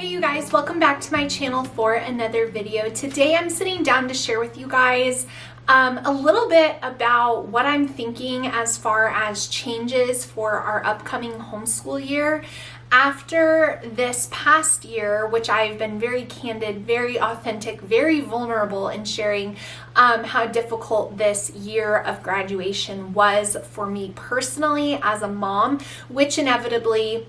Hey you guys, welcome back to my channel for another video. Today I'm sitting down to share with you guys a little bit about what I'm thinking as far as changes for our upcoming homeschool year. After this past year, which I've been very candid, very authentic, very vulnerable in sharing how difficult this year of graduation was for me personally as a mom, which inevitably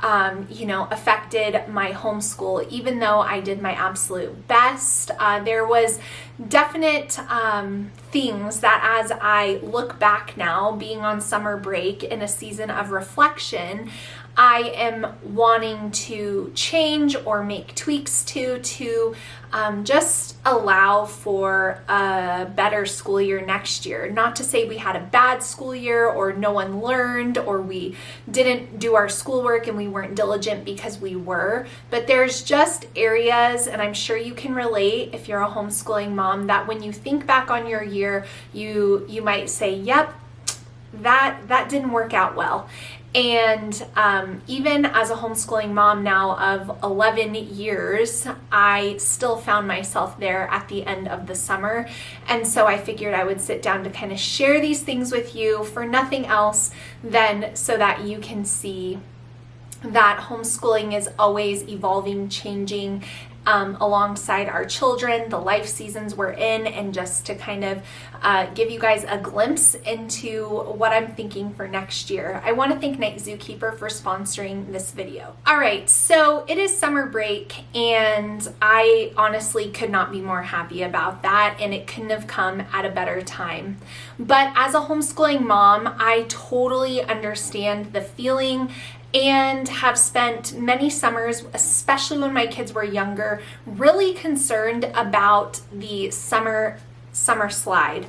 affected my homeschool. Even though I did my absolute best, there was definite things that as I look back now, being on summer break in a season of reflection, I am wanting to change or make tweaks to just allow for a better school year next year. Not to say we had a bad school year or no one learned or we didn't do our schoolwork and we weren't diligent, because we were, but there's just areas, and I'm sure you can relate if you're a homeschooling mom, that when you think back on your year, you might say, yep, that didn't work out well. And even as a homeschooling mom now of 11 years, I still found myself there at the end of the summer. And so I figured I would sit down to kind of share these things with you for nothing else than so that you can see that homeschooling is always evolving, changing, alongside our children, the life seasons we're in, and just to kind of give you guys a glimpse into what I'm thinking for next year. I want to thank Night Zookeeper for sponsoring this video. All right, so it is summer break, and I honestly could not be more happy about that, and it couldn't have come at a better time. But as a homeschooling mom, I totally understand the feeling and have spent many summers, especially when my kids were younger, really concerned about the summer slide,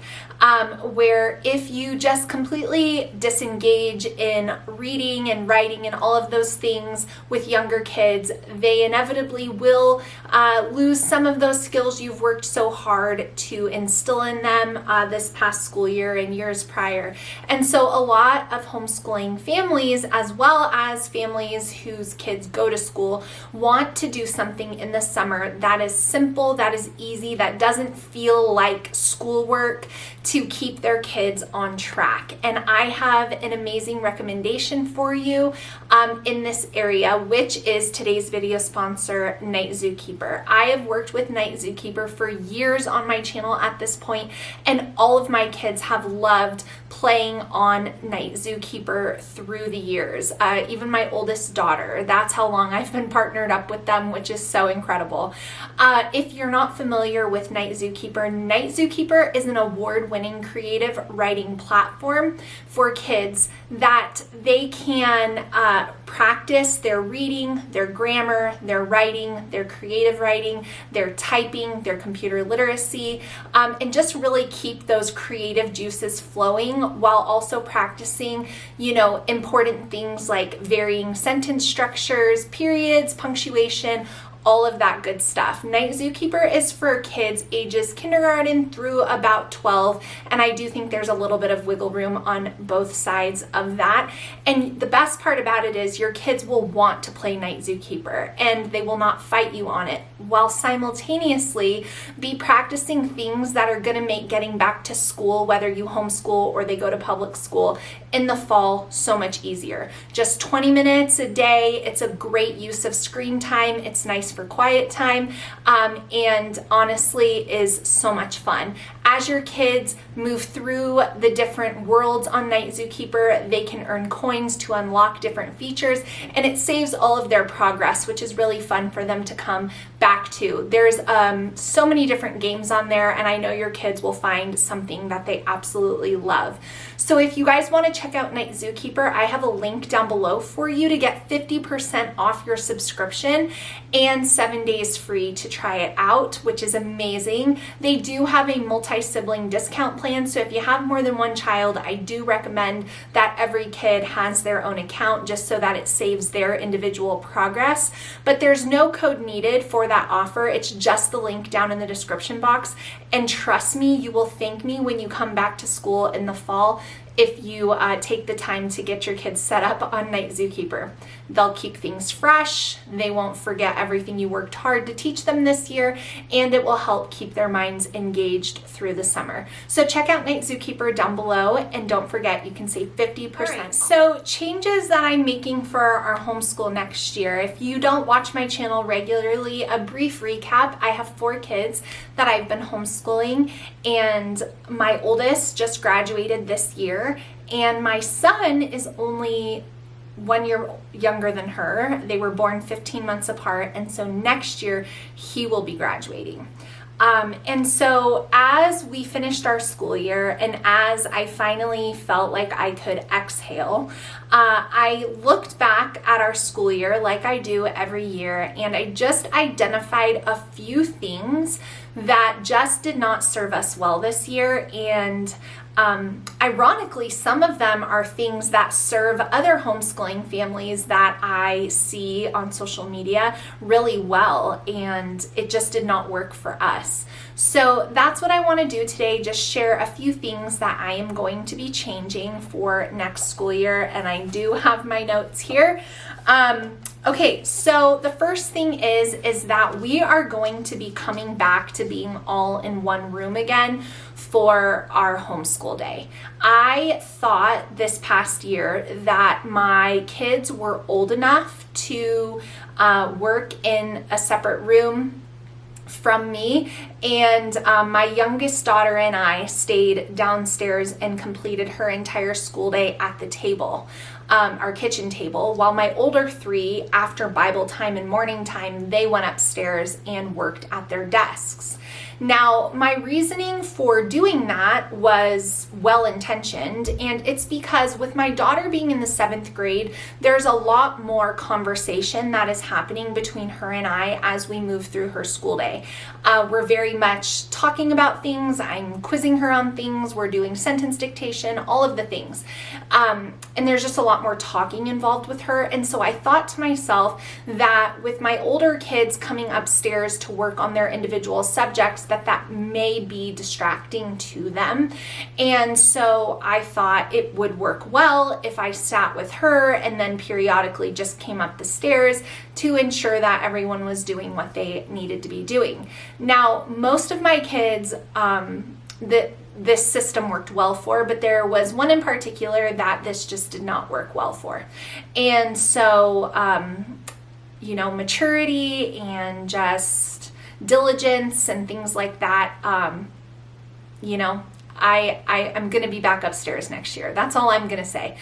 where if you just completely disengage in reading and writing and all of those things with younger kids, they inevitably will lose some of those skills you've worked so hard to instill in them this past school year and years prior. And so a lot of homeschooling families, as well as families whose kids go to school, want to do something in the summer that is simple, that is easy, that doesn't feel like schoolwork, to keep their kids on track. And I have an amazing recommendation for you in this area, which is today's video sponsor, Night Zookeeper. I have worked with Night Zookeeper for years on my channel at this point, and all of my kids have loved playing on Night Zookeeper through the years. Even my oldest daughter, that's how long I've been partnered up with them, which is so incredible. If you're not familiar with Night Zookeeper is an award-winning creative writing platform for kids that they can practice their reading, their grammar, their writing, their creative writing, their typing, their computer literacy, and just really keep those creative juices flowing while also practicing, important things like varying sentence structures, periods, punctuation, all of that good stuff. Night Zookeeper is for kids ages kindergarten through about 12, and I do think there's a little bit of wiggle room on both sides of that. And the best part about it is your kids will want to play Night Zookeeper, and they will not fight you on it, while simultaneously be practicing things that are going to make getting back to school, whether you homeschool or they go to public school in the fall, so much easier. Just 20 minutes a day. It's a great use of screen time. It's nice for quiet time, and honestly is so much fun. As your kids move through the different worlds on Night Zookeeper, they can earn coins to unlock different features, and it saves all of their progress, which is really fun for them to come back to. There's so many different games on there, and I know your kids will find something that they absolutely love. So if you guys want to check out Night Zookeeper, I have a link down below for you to get 50% off your subscription and 7 days free to try it out, which is amazing. They do have a multi-sibling discount plan, so if you have more than one child, I do recommend that that every kid has their own account just so that it saves their individual progress. But there's no code needed for that offer. It's just the link down in the description box. And trust me, you will thank me when you come back to school in the fall if you take the time to get your kids set up on Night Zookeeper. They'll keep things fresh, they won't forget everything you worked hard to teach them this year, and it will help keep their minds engaged through the summer. So check out Night Zookeeper down below, and don't forget you can save 50%. Right, so changes that I'm making for our homeschool next year. If you don't watch my channel regularly, a brief recap: I have 4 kids that I've been homeschooling, and my oldest just graduated this year, and my son is only 1 year younger than her. They were born 15 months apart, and so next year he will be graduating. And so as we finished our school year, and as I finally felt like I could exhale, I looked back at our school year like I do every year, and I just identified a few things that just did not serve us well this year. And ironically, some of them are things that serve other homeschooling families that I see on social media really well, and it just did not work for us. So that's what I want to do today, just share a few things that I am going to be changing for next school year, and I do have my notes here. Okay, so the first thing is that we are going to be coming back to being all in one room again for our homeschool day. I thought this past year that my kids were old enough to work in a separate room from me, and my youngest daughter and I stayed downstairs and completed her entire school day at the table, our kitchen table, while my older 3, after Bible time and morning time, they went upstairs and worked at their desks. Now, my reasoning for doing that was well-intentioned, and it's because with my daughter being in the 7th grade, there's a lot more conversation that is happening between her and I as we move through her school day. We're very much talking about things, I'm quizzing her on things, we're doing sentence dictation, all of the things. And there's just a lot more talking involved with her, and so I thought to myself that with my older kids coming upstairs to work on their individual subjects, that may be distracting to them. And so I thought it would work well if I sat with her and then periodically just came up the stairs to ensure that everyone was doing what they needed to be doing. Now, most of my kids, this system worked well for, but there was one in particular that this just did not work well for. And so, maturity and just diligence and things like that, I'm going to be back upstairs next year. That's all I'm going to say.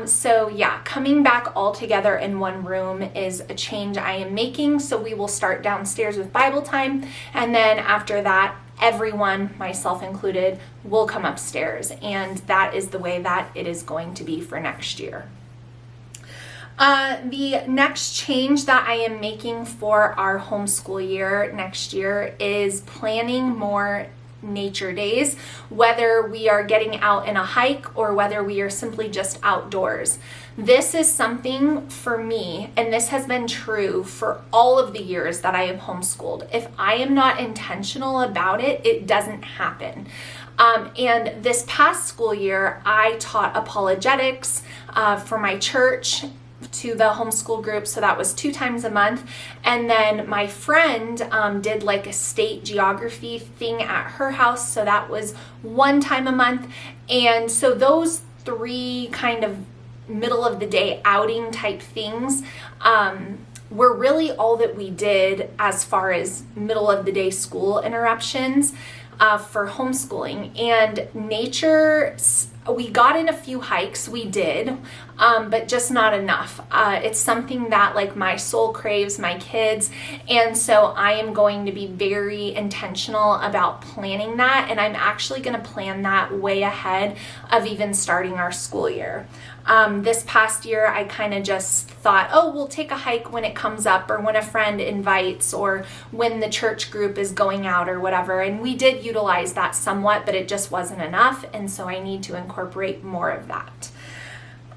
So yeah, coming back all together in one room is a change I am making. So we will start downstairs with Bible time, and then after that, everyone, myself included, will come upstairs, and that is the way that it is going to be for next year. The next change that I am making for our homeschool year next year is planning more nature days, whether we are getting out in a hike or whether we are simply just outdoors. This is something for me, and this has been true for all of the years that I have homeschooled. If I am not intentional about it, it doesn't happen. And this past school year, I taught apologetics for my church to the homeschool group, so that was 2 times a month. And then my friend did like a state geography thing at her house, so that was 1 time a month. And so those 3 kind of middle of the day outing type things were really all that we did as far as middle of the day school interruptions for homeschooling. And nature, we got in a few hikes, we did, but just not enough. It's something that like my soul craves, my kids, and so I am going to be very intentional about planning that, and I'm actually going to plan that way ahead of even starting our school year. This past year, I kind of just thought, oh, we'll take a hike when it comes up, or when a friend invites, or when the church group is going out or whatever, and we did utilize that somewhat, but it just wasn't enough, and so I need to incorporate more of that.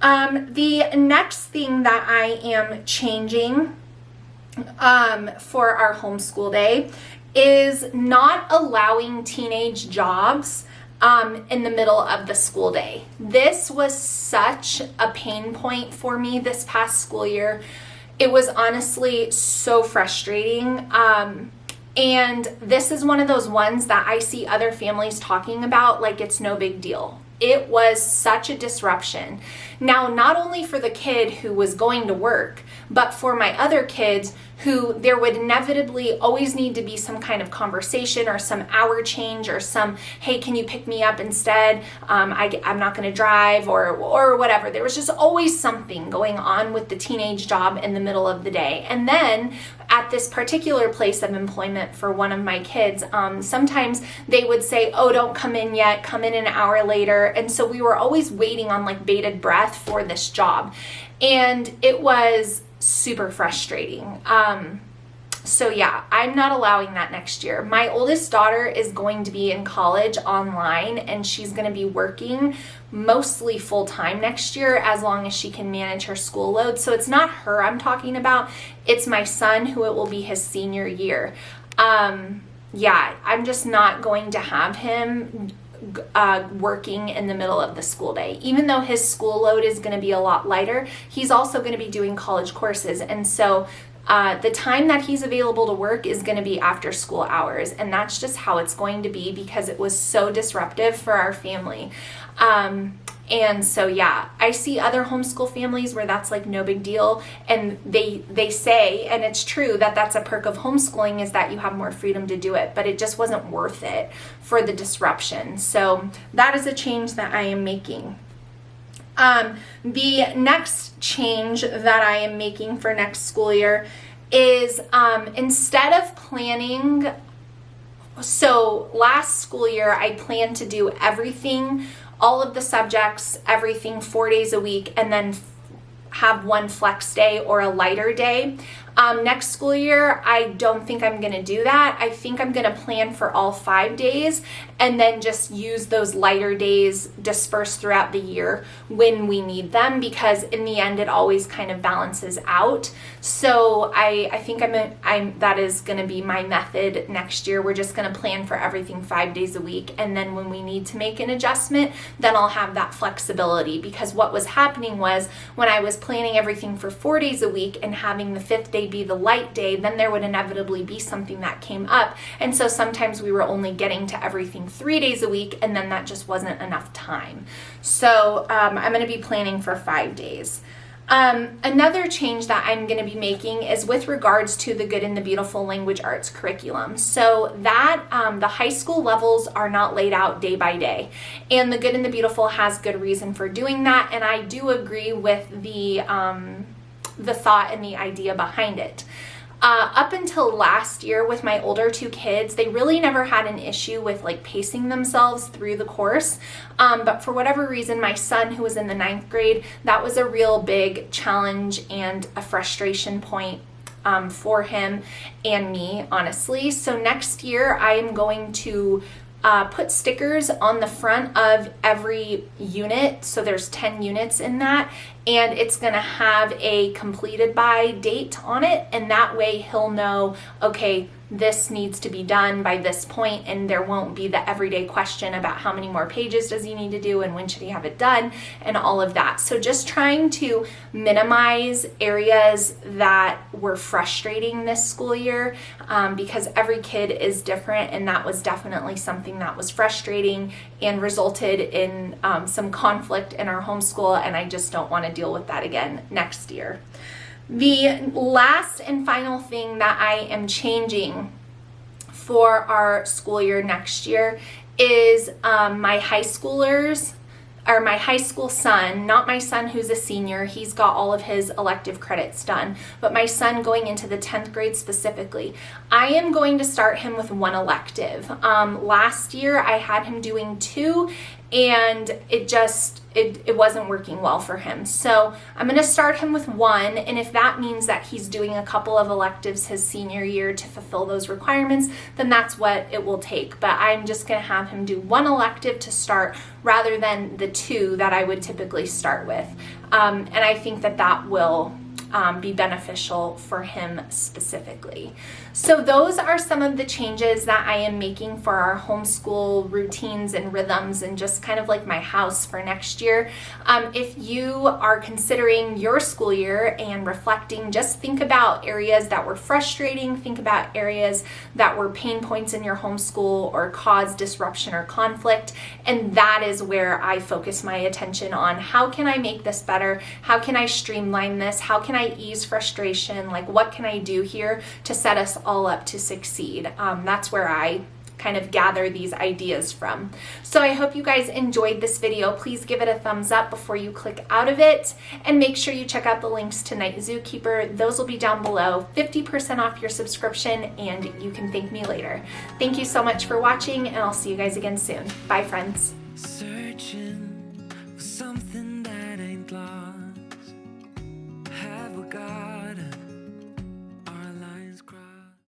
The next thing that I am changing for our homeschool day is not allowing teenage jobs in the middle of the school day. This was such a pain point for me this past school year. It was honestly so frustrating. And this is one of those ones that I see other families talking about like it's no big deal. It was such a disruption. Now, not only for the kid who was going to work, but for my other kids who there would inevitably always need to be some kind of conversation or some hour change or some, hey, can you pick me up instead? I'm not going to drive or whatever. There was just always something going on with the teenage job in the middle of the day. And then at this particular place of employment for one of my kids, sometimes they would say, oh, don't come in yet, come in an hour later. And so we were always waiting on like bated breath for this job. And it was super frustrating. So yeah, I'm not allowing that next year. My oldest daughter is going to be in college online, and she's going to be working mostly full time next year as long as she can manage her school load. So it's not her I'm talking about. It's my son, who it will be his senior year. Yeah, I'm just not going to have him working in the middle of the school day. Even though his school load is going to be a lot lighter, he's also going to be doing college courses. And so the time that he's available to work is going to be after school hours. And that's just how it's going to be because it was so disruptive for our family. And so, yeah, I see other homeschool families where that's like no big deal. And they say, and it's true, that that's a perk of homeschooling is that you have more freedom to do it, but it just wasn't worth it for the disruption. So that is a change that I am making. The next change that I am making for next school year is instead of planning, so last school year I planned to do everything, all of the subjects, everything 4 days a week, and then have one flex day or a lighter day. Next school year, I don't think I'm going to do that. I think I'm going to plan for all 5 days and then just use those lighter days dispersed throughout the year when we need them, because in the end, it always kind of balances out. So I think that is going to be my method next year. We're just going to plan for everything 5 days a week. And then when we need to make an adjustment, then I'll have that flexibility, because what was happening was when I was planning everything for 4 days a week and having the 5th day be the light day, then there would inevitably be something that came up. And so sometimes we were only getting to everything 3 days a week, and then that just wasn't enough time. So I'm going to be planning for 5 days. Another change that I'm going to be making is with regards to the Good and the Beautiful language arts curriculum. So that the high school levels are not laid out day by day, and the Good and the Beautiful has good reason for doing that. And I do agree with the thought and the idea behind it. Up until last year with my older 2 kids, they really never had an issue with like pacing themselves through the course. But for whatever reason, my son, who was in the 9th grade, that was a real big challenge and a frustration point for him and me, honestly. So next year, I am going to put stickers on the front of every unit. So there's 10 units in that, and it's going to have a completed by date on it. And that way he'll know, okay, this needs to be done by this point, and there won't be the everyday question about how many more pages does he need to do and when should he have it done and all of that. So just trying to minimize areas that were frustrating this school year, because every kid is different, and that was definitely something that was frustrating and resulted in some conflict in our homeschool, and I just don't want to deal with that again next year. The last and final thing that I am changing for our school year next year is my high schoolers, or my high school son, not my son who's a senior, he's got all of his elective credits done, but my son going into the 10th grade specifically. I am going to start him with one elective. Last year I had him doing 2, and it wasn't working well for him. So I'm going to start him with one, and if that means that he's doing a couple of electives his senior year to fulfill those requirements, then that's what it will take. But I'm just going to have him do one elective to start rather than the two that I would typically start with. And I think that will be beneficial for him specifically. So those are some of the changes that I am making for our homeschool routines and rhythms and just kind of like my house for next year. If you are considering your school year and reflecting, just think about areas that were frustrating, think about areas that were pain points in your homeschool or caused disruption or conflict, and that is where I focus my attention on. How can I make this better? How can I streamline this? How can I ease frustration? Like, what can I do here to set us all up to succeed? That's where I kind of gather these ideas from. So I hope you guys enjoyed this video. Please give it a thumbs up before you click out of it, and make sure you check out the links to Night Zookeeper. Those will be down below. 50% off your subscription, and you can thank me later. Thank you so much for watching, and I'll see you guys again soon. Bye, friends. Searching